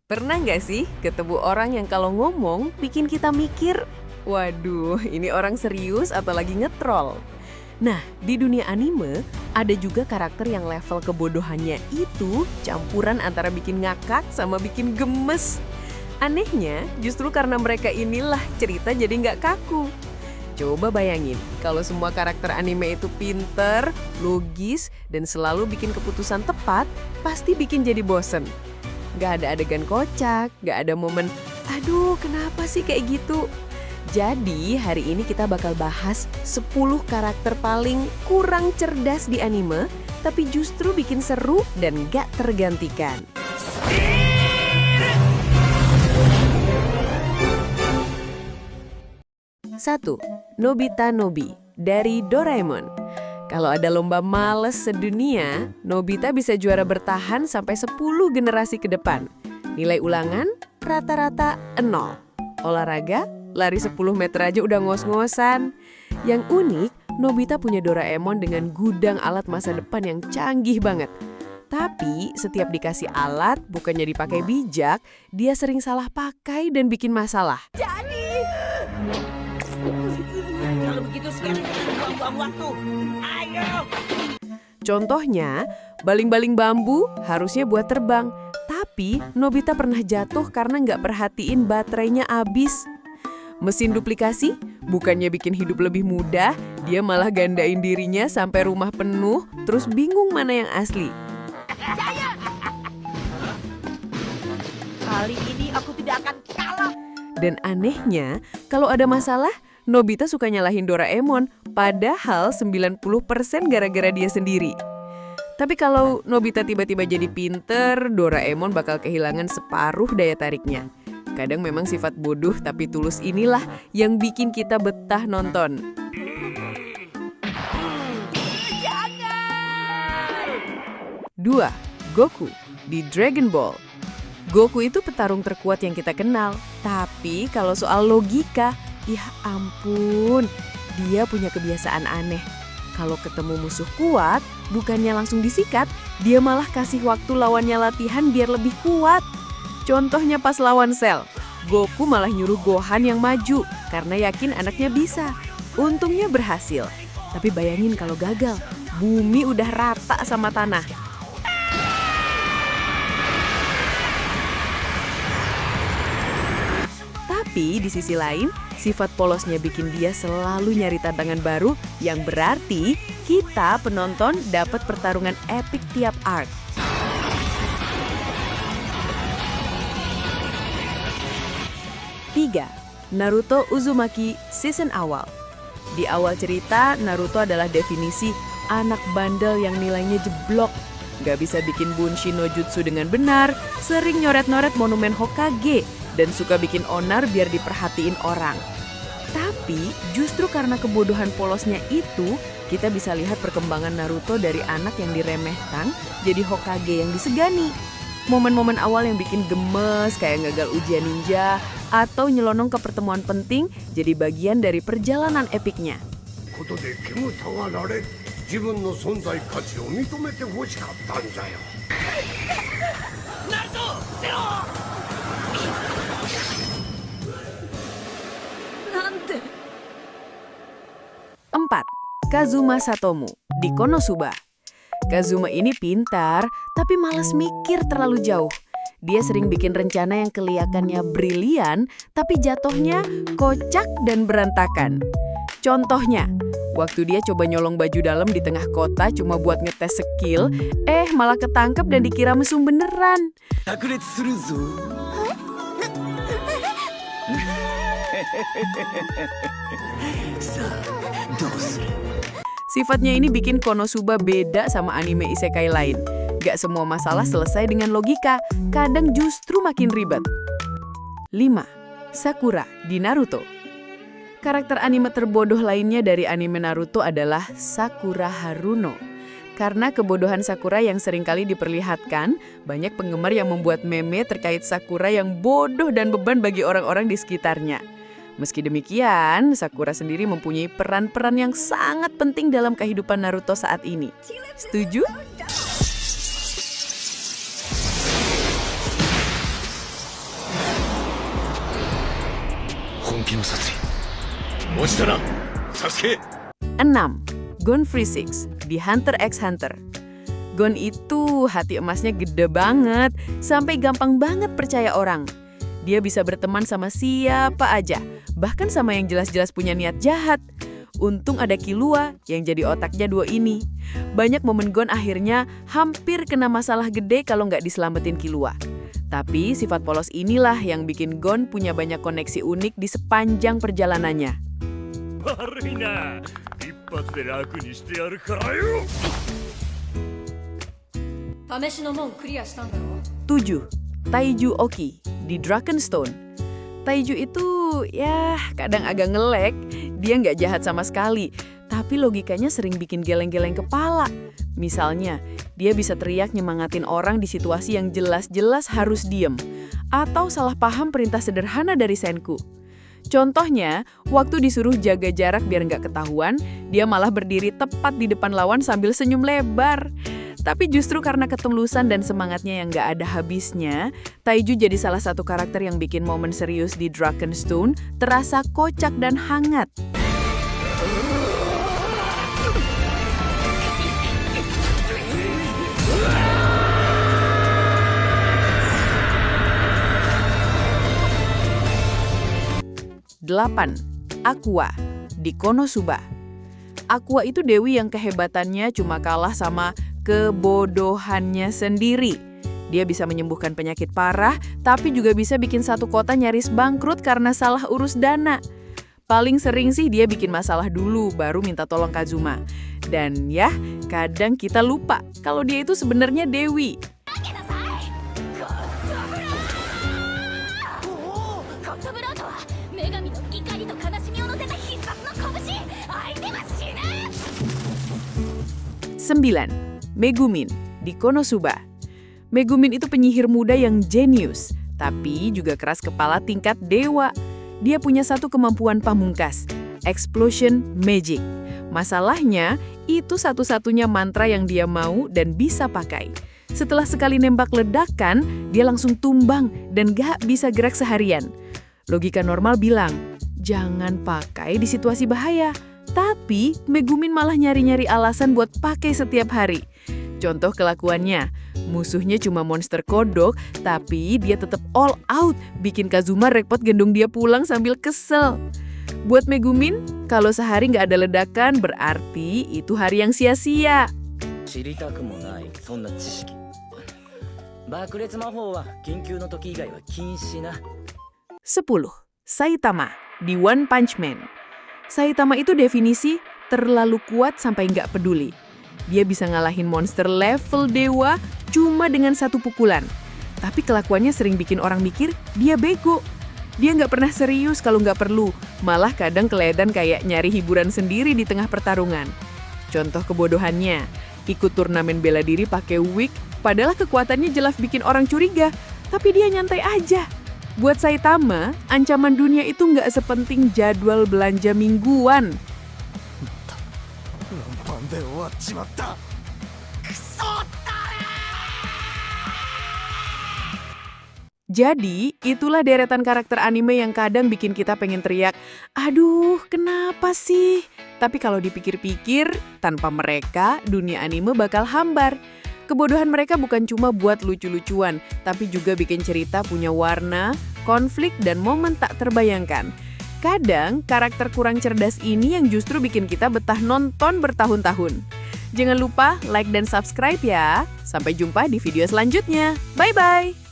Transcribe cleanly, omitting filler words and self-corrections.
Pernah nggak sih ketemu orang yang kalau ngomong bikin kita mikir, waduh ini orang serius atau lagi ngetrol? Nah, di dunia anime ada juga karakter yang level kebodohannya itu campuran antara bikin ngakak sama bikin gemes. Anehnya, justru karena mereka inilah cerita jadi nggak kaku. Coba bayangin, kalau semua karakter anime itu pinter, logis, dan selalu bikin keputusan tepat, pasti bikin jadi bosen. Nggak ada adegan kocak, nggak ada momen, aduh kenapa sih kayak gitu? Jadi hari ini kita bakal bahas 10 karakter paling kurang cerdas di anime, tapi justru bikin seru dan nggak tergantikan. 1. Nobita Nobi dari Doraemon. Kalau ada lomba males sedunia, Nobita bisa juara bertahan sampai 10 generasi ke depan. Nilai ulangan rata-rata 0. Olahraga, lari 10 meter aja udah ngos-ngosan. Yang unik, Nobita punya Doraemon dengan gudang alat masa depan yang canggih banget. Tapi setiap dikasih alat, bukannya dipakai bijak, dia sering salah pakai dan bikin masalah. Kalau begitu sekarang buang-buang waktu. Ayo! Contohnya, baling-baling bambu harusnya buat terbang. Tapi Nobita pernah jatuh karena nggak perhatiin baterainya habis. Mesin duplikasi, bukannya bikin hidup lebih mudah, dia malah gandain dirinya sampai rumah penuh, terus bingung mana yang asli. Kali ini aku tidak akan kalah. Dan anehnya, kalau ada masalah, Nobita suka nyalahin Doraemon, padahal 90% gara-gara dia sendiri. Tapi kalau Nobita tiba-tiba jadi pinter, Doraemon bakal kehilangan separuh daya tariknya. Kadang memang sifat bodoh tapi tulus inilah yang bikin kita betah nonton. 2. Goku di Dragon Ball. Goku itu petarung terkuat yang kita kenal, tapi kalau soal logika, ya ampun, dia punya kebiasaan aneh. Kalau ketemu musuh kuat, bukannya langsung disikat, dia malah kasih waktu lawannya latihan biar lebih kuat. Contohnya pas lawan Cell, Goku malah nyuruh Gohan yang maju karena yakin anaknya bisa. Untungnya berhasil, tapi bayangin kalau gagal, bumi udah rata sama tanah. Tapi di sisi lain, sifat polosnya bikin dia selalu nyari tantangan baru yang berarti kita penonton dapat pertarungan epik tiap arc. 3. Naruto Uzumaki season awal. Di awal cerita, Naruto adalah definisi anak bandel yang nilainya jeblok. Gak bisa bikin Bunshin no Jutsu dengan benar, sering nyoret-nyoret monumen Hokage, dan suka bikin onar biar diperhatiin orang. Tapi justru karena kebodohan polosnya itu, kita bisa lihat perkembangan Naruto dari anak yang diremehkan jadi Hokage yang disegani. Momen-momen awal yang bikin gemes kayak gagal ujian ninja atau nyelonong ke pertemuan penting jadi bagian dari perjalanan epiknya. 自分の存在価値を認めてほしかったんじゃよ。ナルト、ゼロ！なんて。 4. Kazuma Satomu di Konosuba. Kazuma ini pintar, tapi malas mikir terlalu jauh. Dia sering bikin rencana yang kelihatannya brilian, tapi jatuhnya kocak dan berantakan. Contohnya, waktu dia coba nyolong baju dalam di tengah kota cuma buat ngetes skill, malah ketangkep dan dikira mesum beneran. Sifatnya ini bikin Konosuba beda sama anime isekai lain. Gak semua masalah selesai dengan logika, kadang justru makin ribet. 5. Sakura di Naruto. Karakter anime terbodoh lainnya dari anime Naruto adalah Sakura Haruno. Karena kebodohan Sakura yang seringkali diperlihatkan, banyak penggemar yang membuat meme terkait Sakura yang bodoh dan beban bagi orang-orang di sekitarnya. Meski demikian, Sakura sendiri mempunyai peran-peran yang sangat penting dalam kehidupan Naruto saat ini. Setuju? したなサスケ 6. Gon Freesix di Hunter x Hunter. Gon itu hati emasnya gede banget, sampai gampang banget percaya orang. Dia bisa berteman sama siapa aja, bahkan sama yang jelas-jelas punya niat jahat. Untung ada Killua yang jadi otaknya dua ini. Banyak momen Gon akhirnya hampir kena masalah gede kalau nggak diselamatin Killua. Tapi sifat polos inilah yang bikin Gon punya banyak koneksi unik di sepanjang perjalanannya. 悪いな一発で楽にしてやるからよ試しの門クリアしたんだろ 7. Taiju Oki di Drakenstone. Taiju itu ya kadang agak ngelek, dia nggak jahat sama sekali, tapi logikanya sering bikin geleng-geleng kepala. Misalnya, dia bisa teriak nyemangatin orang di situasi yang jelas-jelas harus diem, atau salah paham perintah sederhana dari Senku. Contohnya, waktu disuruh jaga jarak biar nggak ketahuan, dia malah berdiri tepat di depan lawan sambil senyum lebar. Tapi justru karena ketulusan dan semangatnya yang nggak ada habisnya, Taiju jadi salah satu karakter yang bikin momen serius di Drakenstone terasa kocak dan hangat. Delapan. Aqua di Konosuba. Aqua itu dewi yang kehebatannya cuma kalah sama kebodohannya sendiri. Dia bisa menyembuhkan penyakit parah, tapi juga bisa bikin satu kota nyaris bangkrut karena salah urus dana. Paling sering sih dia bikin masalah dulu, baru minta tolong Kazuma. Dan ya, kadang kita lupa kalau dia itu sebenarnya dewi. 9. Megumin di Konosuba. Megumin itu penyihir muda yang jenius, tapi juga keras kepala tingkat dewa. Dia punya satu kemampuan pamungkas, Explosion Magic. Masalahnya, itu satu-satunya mantra yang dia mau dan bisa pakai. Setelah sekali nembak ledakan, dia langsung tumbang dan gak bisa gerak seharian. Logika normal bilang, jangan pakai di situasi bahaya. Tapi Megumin malah nyari-nyari alasan buat pakai setiap hari. Contoh kelakuannya, musuhnya cuma monster kodok, tapi dia tetap all out, bikin Kazuma repot gendong dia pulang sambil kesel. Buat Megumin, kalau sehari nggak ada ledakan, berarti itu hari yang sia-sia. 知りたくもないそんな知識爆裂魔法は緊急の時以外は禁止な 10. Saitama di One Punch Man. Saitama itu definisi terlalu kuat sampai nggak peduli. Dia bisa ngalahin monster level dewa cuma dengan satu pukulan. Tapi kelakuannya sering bikin orang mikir dia bego. Dia nggak pernah serius kalau nggak perlu, malah kadang keledan kayak nyari hiburan sendiri di tengah pertarungan. Contoh kebodohannya, ikut turnamen bela diri pakai wig, padahal kekuatannya jelas bikin orang curiga, tapi dia nyantai aja. Buat Saitama, ancaman dunia itu nggak sepenting jadwal belanja mingguan. Jadi, itulah deretan karakter anime yang kadang bikin kita pengen teriak, aduh, kenapa sih? Tapi kalau dipikir-pikir, tanpa mereka, dunia anime bakal hambar. Kebodohan mereka bukan cuma buat lucu-lucuan, tapi juga bikin cerita punya warna, konflik, dan momen tak terbayangkan. Kadang, karakter kurang cerdas ini yang justru bikin kita betah nonton bertahun-tahun. Jangan lupa like dan subscribe ya. Sampai jumpa di video selanjutnya. Bye-bye!